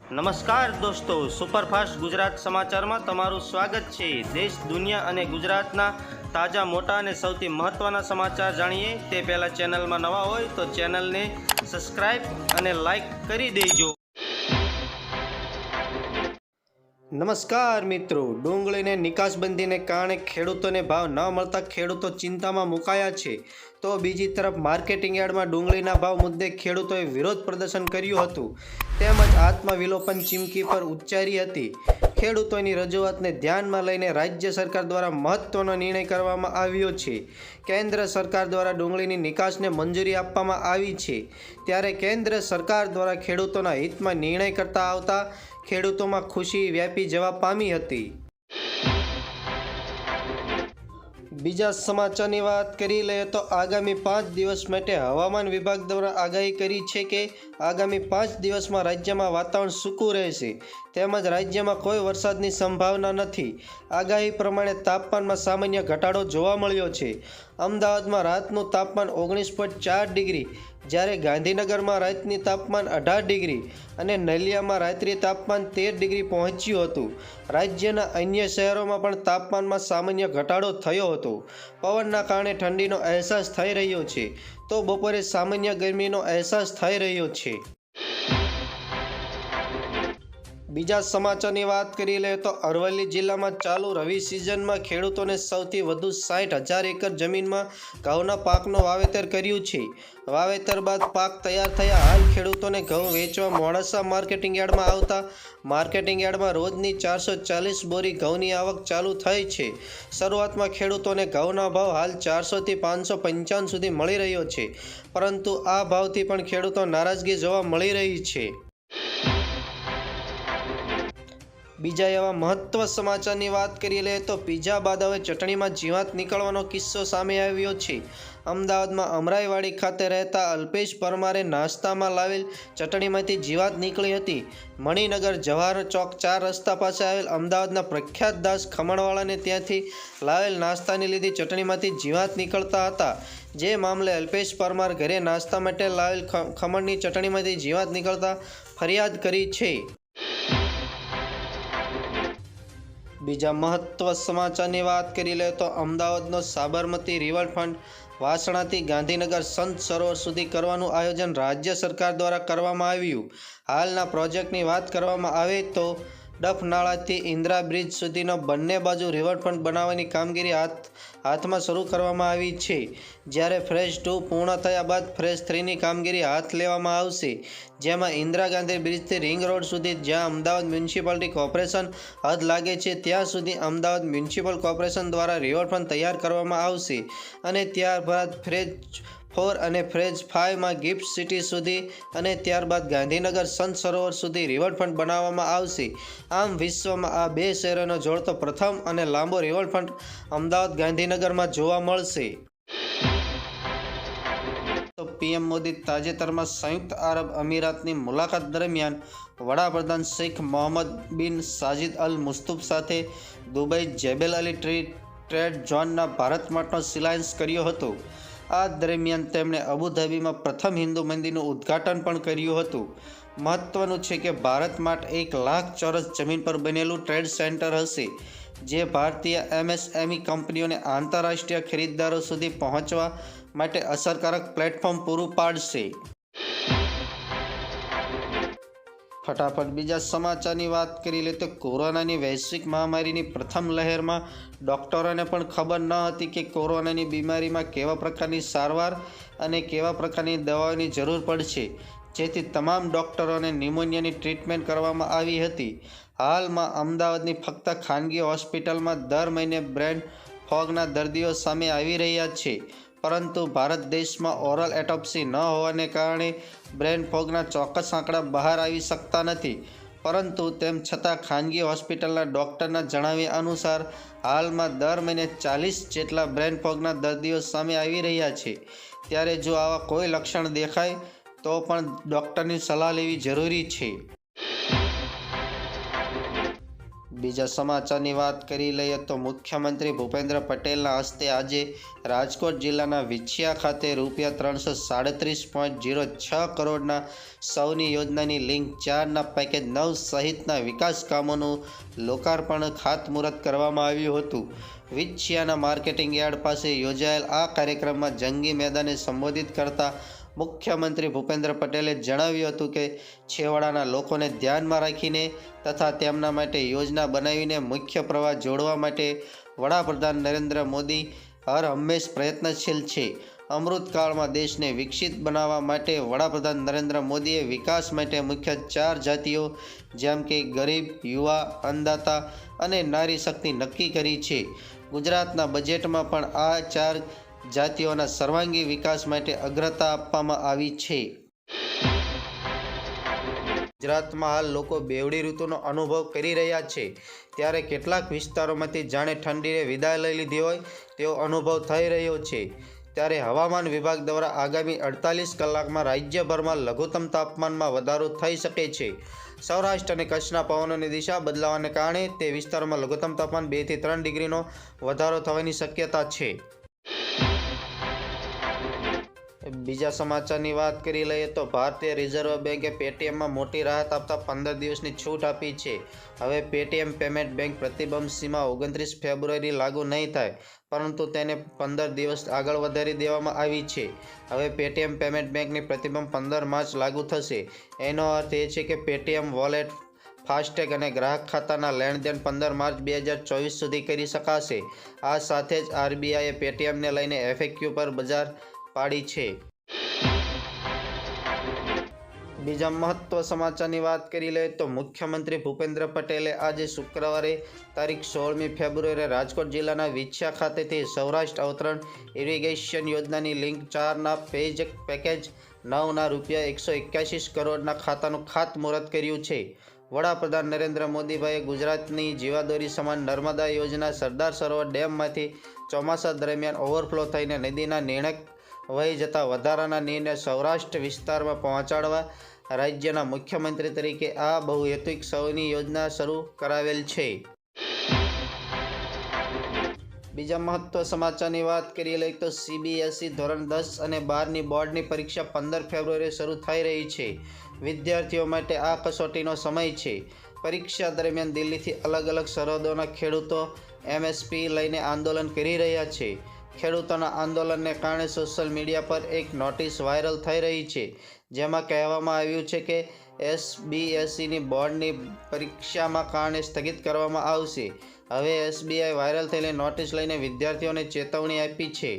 નમસ્કાર દોસ્તો, સુપરફાસ્ટ ગુજરાત સમાચારમાં તમારું સ્વાગત છે। દેશ, દુનિયા અને ગુજરાતના તાજા, મોટા અને સૌથી મહત્ત્વના સમાચાર જાણીએ તે પહેલાં ચેનલમાં નવા હોય તો ચેનલને સબસ્ક્રાઈબ અને લાઈક કરી દેજો। નમસ્કાર મિત્રો, ડુંગળીને નિકાસબંધીને કારણે ખેડૂતોને ભાવ ન મળતા ખેડૂતો ચિંતામાં મુકાયા છે, તો બીજી તરફ માર્કેટિંગ યાર્ડમાં ડુંગળીના ભાવ મુદ્દે ખેડૂતોએ વિરોધ પ્રદર્શન કર્યું હતું તેમજ આત્મવિલોપન ચીમકી પર ઉચ્ચારી હતી। ખેડૂતોની રજૂઆતને ધ્યાનમાં લઈને રાજ્ય સરકાર દ્વારા મહત્વનો નિર્ણય કરવામાં આવ્યો છે। કેન્દ્ર સરકાર દ્વારા ડુંગળીની નિકાસને મંજૂરી આપવામાં આવી છે, ત્યારે કેન્દ્ર સરકાર દ્વારા ખેડૂતોના હિતમાં નિર્ણય કરતા આવતા ખેડૂતોમાં ખુશી વ્યાપી જવા પામી હતી। બીજા સમાચારની વાત કરી લઈએ તો આગામી 5 દિવસ માટે હવામાન વિભાગ દ્વારા આગાહી કરી છે કે આગામી 5 દિવસમાં રાજ્યમાં વાતાવરણ સૂકું રહેશે તેમજ રાજ્યમાં કોઈ વરસાદની સંભાવના નથી। આગાહી પ્રમાણે તાપમાનમાં સામાન્ય ઘટાડો જોવા મળ્યો છે। અમદાવાદમાં રાતનું તાપમાન 19.4 ડિગ્રી, જ્યારે ગાંધીનગરમાં રાતની તાપમાન 18 ડિગ્રી અને નલિયામાં રાત્રિ તાપમાન 13 ડિગ્રી પહોંચ્યું હતું। રાજ્યના અન્ય શહેરોમાં પણ તાપમાનમાં સામાન્ય ઘટાડો થયો હતો। પવનના કારણે ઠંડીનો અહેસાસ થઈ રહ્યો છે, તો બપોરે સામાન્ય ગરમીનો અહેસાસ થઈ રહ્યો છે। બીજા સમાચારની વાત કરી લઈએ તો અરવલ્લી જિલ્લામાં ચાલુ રવિ સિઝનમાં ખેડૂતોને સૌથી વધુ 60,000 એકર જમીનમાં ઘઉંના પાકનું વાવેતર કર્યું છે। વાવેતર બાદ પાક તૈયાર થયા હાલ ખેડૂતોને ઘઉં વેચવા મોડાસા માર્કેટિંગ યાર્ડમાં આવતા માર્કેટિંગ યાર્ડમાં રોજની 440 બોરી ઘઉંની આવક ચાલુ થઈ છે। શરૂઆતમાં ખેડૂતોને ઘઉંના ભાવ હાલ 400થી 555 સુધી મળી રહ્યો છે, પરંતુ આ ભાવથી પણ ખેડૂતો નારાજગી જોવા મળી રહી છે। બીજા એવા મહત્વ સમાચારની વાત કરી લઈએ તો પીઝા બાદ હવે ચટણીમાં જીવાત નીકળવાનો કિસ્સો સામે આવ્યો છે। અમદાવાદમાં અમરાઈવાડી ખાતે રહેતા અલ્પેશ પરમારે નાસ્તામાં લાવેલ ચટણીમાંથી જીવાત નીકળી હતી। મણિનગર જવાહર ચોક 4 રસ્તા પાસે આવેલ અમદાવાદના પ્રખ્યાત દાસ ખમણવાળાને ત્યાંથી લાવેલ નાસ્તાની લીધી ચટણીમાંથી જીવાત નીકળતા હતા, જે મામલે અલ્પેશ પરમાર ઘરે નાસ્તા માટે લાવેલ ખમણની ચટણીમાંથી જીવાત નીકળતા ફરિયાદ કરી છે। બીજા મહત્વ સમાચારની વાત કરી લે તો અમદાવાદનો સાબરમતી રિવરફ્રન્ટ વાસણાથી ગાંધીનગર સંત સરોવર સુધી કરવાનું આયોજન રાજ્ય સરકાર દ્વારા કરવામાં આવ્યું। હાલના પ્રોજેક્ટની વાત કરવામાં આવે તો ડફનાળાથી ઇન્દિરા બ્રિજ સુધીનો બંને બાજુ રિવરફ્રન્ટ બનાવવાની કામગીરી હાથમાં શરૂ કરવામાં આવી છે, જ્યારે ફેઝ 2 પૂર્ણ થયા બાદ ફેઝ 3ની કામગીરી હાથ લેવામાં આવશે, જેમાં ઇન્દિરા ગાંધી બ્રિજથી રિંગ રોડ સુધી, જ્યાં અમદાવાદ મ્યુનિસિપાલિટી કોર્પોરેશન હદ લાગે છે ત્યાં સુધી અમદાવાદ મ્યુનિસિપલ કોર્પોરેશન દ્વારા રિવરફ્રન્ટ તૈયાર કરવામાં આવશે અને ત્યારબાદ ફેઝ 4 અને ફેઝ 5માં ગિફ્ટ સિટી સુધી અને ત્યારબાદ ગાંધીનગર સંત સરોવર સુધી રિવરફ્રન્ટ બનાવવામાં આવશે। આમ વિશ્વમાં આ બે શહેરોને જોડતો પ્રથમ અને લાંબો રિવરફ્રન્ટ અમદાવાદ ગાંધીનગરમાં જોવા મળશે। તો પીએમ મોદી તાજેતરમાં સંયુક્ત આરબ અમીરાતની મુલાકાત દરમિયાન વડાપ્રધાન શેખ મોહમ્મદ બિન સાજિદ અલ મુસ્તુફ સાથે દુબઈ જેબેલ અલી ટ્રેડ ઝોનના ભારત માર્ટનો શિલાન્યાસ કર્યો હતો। આ દરમિયાન તેમણે અબુધાબીમાં પ્રથમ હિન્દુ મંદિરનું ઉદ્ઘાટન પણ કર્યું હતું। મહત્વનું છે કે ભારત માર્ટ 1 લાખ ચોરસ જમીન પર બનેલું ટ્રેડ સેન્ટર હશે, જે ભારતીય એમએસએમઈ કંપનીઓને આંતરરાષ્ટ્રીય ખરીદદારો સુધી પહોંચવા માટે અસરકારક પ્લેટફોર્મ પૂરું પાડશે। ફટાફટ બીજા સમાચારની વાત કરી લે તો કોરોનાની વૈશ્વિક મહામારીની પ્રથમ લહેરમાં ડૉક્ટરોને પણ ખબર ન હતી કે કોરોનાની બીમારીમાં કેવા પ્રકારની સારવાર અને કેવા પ્રકારની દવાઓની જરૂર પડશે, જેથી તમામ ડૉક્ટરોને ન્યુમોનિયાની ટ્રીટમેન્ટ કરવામાં આવી હતી। હાલમાં અમદાવાદની ફક્ત ખાનગી હોસ્પિટલમાં દર મહિને બ્રેન ફોગના દર્દીઓ સામે આવી રહ્યા છે, પરંતુ ભારત દેશમાં ઓરલ ઓટોપ્સી ન હોવાને કારણે બ્રેન ફોગના ચોક્કસ આંકડા બહાર આવી શકતા નથી, પરંતુ તેમ છતાં ખાનગી હોસ્પિટલના ડૉક્ટરના જણાવ્યા અનુસાર હાલમાં દર મહિને 40 જેટલા બ્રેન ફોગના દર્દીઓ સામે આવી રહ્યા છે। ત્યારે જો આવા કોઈ લક્ષણ દેખાય તો પણ ડૉક્ટરની સલાહ લેવી જરૂરી છે। બીજા સમાચારની વાત કરી લઈએ તો મુખ્યમંત્રી ભૂપેન્દ્ર પટેલના હસ્તે આજે રાજકોટ જિલ્લાના વિછિયા ખાતે ₹337.06 કરોડના સૌની યોજનાની લિંક 4ના પેકેજ 9 સહિતના વિકાસ કામોનું લોકાર્પણ ખાતમુહૂર્ત કરવામાં આવ્યું હતું. વિછિયાના માર્કેટિંગ યાર્ડ પાસે યોજાયેલ આ કાર્યક્રમમાં જંગી મેદાને સંબોધિત કરતા મુખ્યમંત્રી ભૂપેન્દ્ર પટેલે જણાવ્યું હતું કે છેવાડાના લોકોને ધ્યાનમાં રાખીને તથા તેમના માટે યોજના બનાવીને મુખ્ય પ્રવાહ જોડવા માટે વડાપ્રધાન નરેન્દ્ર મોદી હર હંમેશ પ્રયત્નશીલ છે. અમૃતકાળમાં દેશને વિકસિત બનાવવા માટે વડાપ્રધાન નરેન્દ્ર મોદીએ વિકાસ માટે મુખ્ય 4 જાતિઓ જેમ કે ગરીબ, યુવા, અન્નદાતા અને નારી શક્તિ નક્કી કરી છે. ગુજરાતના બજેટમાં પણ આ 4 જાતિઓના સર્વાંગી વિકાસ માટે અગ્રતા આપવામાં આવી છે. ગુજરાતમાં હાલ લોકો બેવડી ઋતુનો અનુભવ કરી રહ્યા છે, ત્યારે કેટલાક વિસ્તારોમાંથી જાણે ઠંડીએ વિદાય લઈ લીધી હોય તેવો અનુભવ થઈ રહ્યો છે. ત્યારે હવામાન વિભાગ દ્વારા આગામી 48 કલાકમાં રાજ્યભરમાં લઘુત્તમ તાપમાનમાં વધારો થઈ શકે છે. સૌરાષ્ટ્ર અને કચ્છના પવનોની દિશા બદલાવાને કારણે તે વિસ્તારોમાં લઘુત્તમ તાપમાન 2 થી 3 ડિગ્રીનો વધારો થવાની શક્યતા છે. બીજા સમાચારની વાત કરી લઈએ તો ભારતીય રિઝર્વ બેંકે પેટીએમમાં મોટી રાહત આપતા 15 દિવસની છૂટ આપી છે. હવે પેટીએમ પેમેન્ટ બેંક પ્રતિબંધ સીમા 29 ફેબ્રુઆરી લાગુ નહીં થાય, પરંતુ તેને 15 દિવસ આગળ વધારી દેવામાં આવી છે. હવે પેટીએમ પેમેન્ટ બેંકની પ્રતિબંધ 15 માર્ચ લાગુ થશે. એનો અર્થ એ છે કે પેટીએમ વોલેટ, ફાસ્ટેગ અને ગ્રાહક ખાતાના લેણદેણ 15 માર્ચ 2024 સુધી કરી શકાશે. આ સાથે જ આરબીઆઈએ પેટીએમને લઈને એફએક્યુ પર બજાર પાડી છે. બીજા મહત્વ સમાચારની વાત કરી લઈએ તો મુખ્યમંત્રી ભૂપેન્દ્ર પટેલે આજે શુક્રવારે તારીખ 16મી ફેબ્રુઆરીએ રાજકોટ જિલ્લાના વિછિયા ખાતેથી સૌરાષ્ટ્ર અવતરણ ઇરિગેશન યોજનાની લિંક 4ના પેકેજ 9ના ₹181 કરોડના ખાતાનું ખાતમુહૂર્ત કર્યું છે. વડાપ્રધાન નરેન્દ્ર મોદીભાઈએ ગુજરાતની જીવાદોરી સમાન નર્મદા યોજના સરદાર સરોવર ડેમમાંથી ચોમાસા દરમિયાન ઓવરફ્લો થઈને નદીના નીણક વહી જતા વધારાના નીરને સૌરાષ્ટ્ર વિસ્તારમાં પહોંચાડવા રાજ્યના મુખ્યમંત્રી તરીકે આ બહુહેતુક સૌની યોજના શરૂ કરાવેલ છે. બીજા મહત્વ સમાચારની વાત કરી લઈએ તો સીબીએસઈ ધોરણ 10 અને 12ની બોર્ડની પરીક્ષા 15 ફેબ્રુઆરીએ શરૂ થઈ રહી છે. વિદ્યાર્થીઓ માટે આ કસોટીનો સમય છે. પરીક્ષા દરમિયાન દિલ્હીથી અલગ અલગ સરહદોના ખેડૂતો એમએસપી લઈને આંદોલન કરી રહ્યા છે. ખેડૂતોના આંદોલનને કારણે સોશિયલ મીડિયા પર એક નોટિસ વાયરલ થઈ રહી છે, જેમાં કહેવામાં આવ્યું છે કે એસબીએસઈની બોર્ડની પરીક્ષામાં કારણે સ્થગિત કરવામાં આવશે. હવે એસબીઆઈ વાયરલ થયેલી નોટિસ લઈને વિદ્યાર્થીઓને ચેતવણી આપી છે.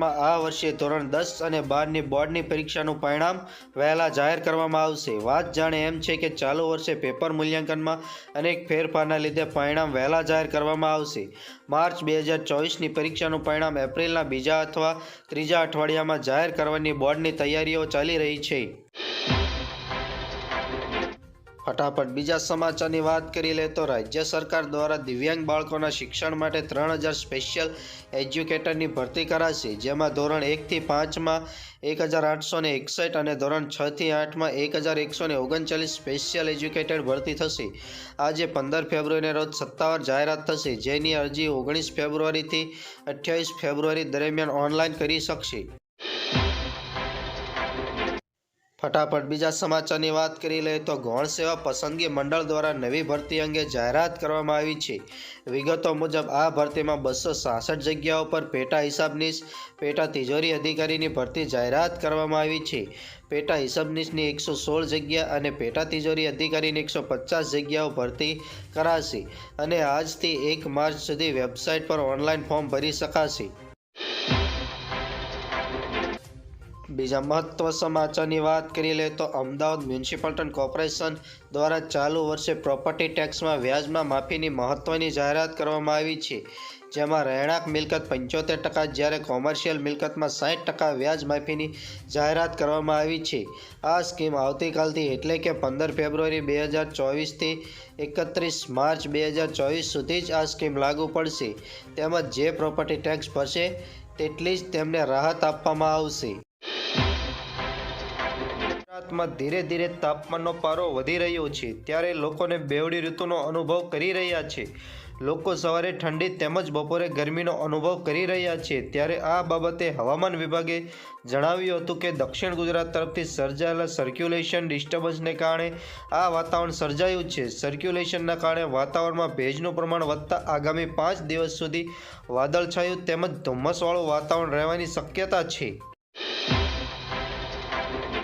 આ વર્ષે ધોરણ 10 અને 12ની બોર્ડની પરીક્ષાનું પરિણામ વહેલા જાહેર કરવામાં આવશે. વાત જાણે એમ છે કે ચાલુ વર્ષે પેપર મૂલ્યાંકનમાં અનેક ફેરફારના લીધે પરિણામ વહેલા જાહેર કરવામાં આવશે. માર્ચ 2024ની પરીક્ષાનું પરિણામ એપ્રિલના બીજા અથવા ત્રીજા અઠવાડિયામાં જાહેર કરવાની બોર્ડની તૈયારીઓ ચાલી રહી છે. ફટાફટ બીજા સમાચારની વાત કરી લે તો રાજ્ય સરકાર દ્વારા દિવ્યાંગ બાળકોના શિક્ષણ માટે 3000 સ્પેશિયલ એજ્યુકેટરની ભરતી કરાશે, જેમાં ધોરણ 1 થી 5માં 1861 અને ધોરણ 6 થી 8માં 1139 સ્પેશિયલ એજ્યુકેટેડ ભરતી થશે. આજે 15 ફેબ્રુઆરીના રોજ સત્તાવાર જાહેરાત થશે, જેની અરજી 19 ફેબ્રુઆરીથી 28 ફેબ્રુઆરી દરમિયાન ઓનલાઈન કરી શકશે. ફટાફટ બીજા સમાચારની વાત કરી લઈએ તો ગૌણ સેવા પસંદગી મંડળ દ્વારા નવી ભરતી અંગે જાહેરાત કરવામાં આવી છે. વિગતો મુજબ આ ભરતીમાં 266 જગ્યાઓ પર પેટા હિસાબનીશ, પેટા તિજોરી અધિકારીની ભરતી જાહેરાત કરવામાં આવી છે. પેટા હિસાબનીશની 116 જગ્યા અને પેટા તિજોરી અધિકારીની 150 જગ્યાઓ ભરતી કરાશે અને આજથી 1 માર્ચ સુધી વેબસાઇટ પર ઓનલાઈન ફોર્મ ભરી શકાશે. બીજા મહત્વ સમાચારની વાત કરી લે તો અમદાવાદ મ્યુનિસિપલ કોર્પોરેશન દ્વારા ચાલુ વર્ષે પ્રોપર્ટી ટેક્સમાં વ્યાજમાં માફીની મહત્વની જાહેરાત કરવામાં આવી છે, જેમાં રહેણાંક મિલકત 75%, જ્યારે કોમર્શિયલ મિલકતમાં 60% વ્યાજ માફીની જાહેરાત કરવામાં આવી છે. આ સ્કીમ આવતીકાલથી એટલે કે 15 ફેબ્રુઆરી 2024થી 31 માર્ચ 2024 સુધી જ આ સ્કીમ લાગુ પડશે. તેમજ જે પ્રોપર્ટી ટેક્સ ભરશે તેટલી જ તેમને રાહત આપવામાં આવશે. ગુજરાતમાં ધીરે ધીરે તાપમાનનો પારો વધી રહ્યો છે ત્યારે લોકોને બેવડી ઋતુનો અનુભવ કરી રહ્યા છે. લોકો સવારે ઠંડી તેમજ બપોરે ગરમીનો અનુભવ કરી રહ્યા છે ત્યારે આ બાબતે હવામાન વિભાગે જણાવ્યું હતું કે દક્ષિણ ગુજરાત તરફથી સર્જાયેલા સર્ક્યુલેશન ડિસ્ટર્બન્સને કારણે આ વાતાવરણ સર્જાયું છે. સર્ક્યુલેશનના કારણે વાતાવરણમાં ભેજનું પ્રમાણ વધતા આગામી 5 દિવસ સુધી વાદળછાયું તેમજ ધુમ્મસવાળું વાતાવરણ રહેવાની શક્યતા છે.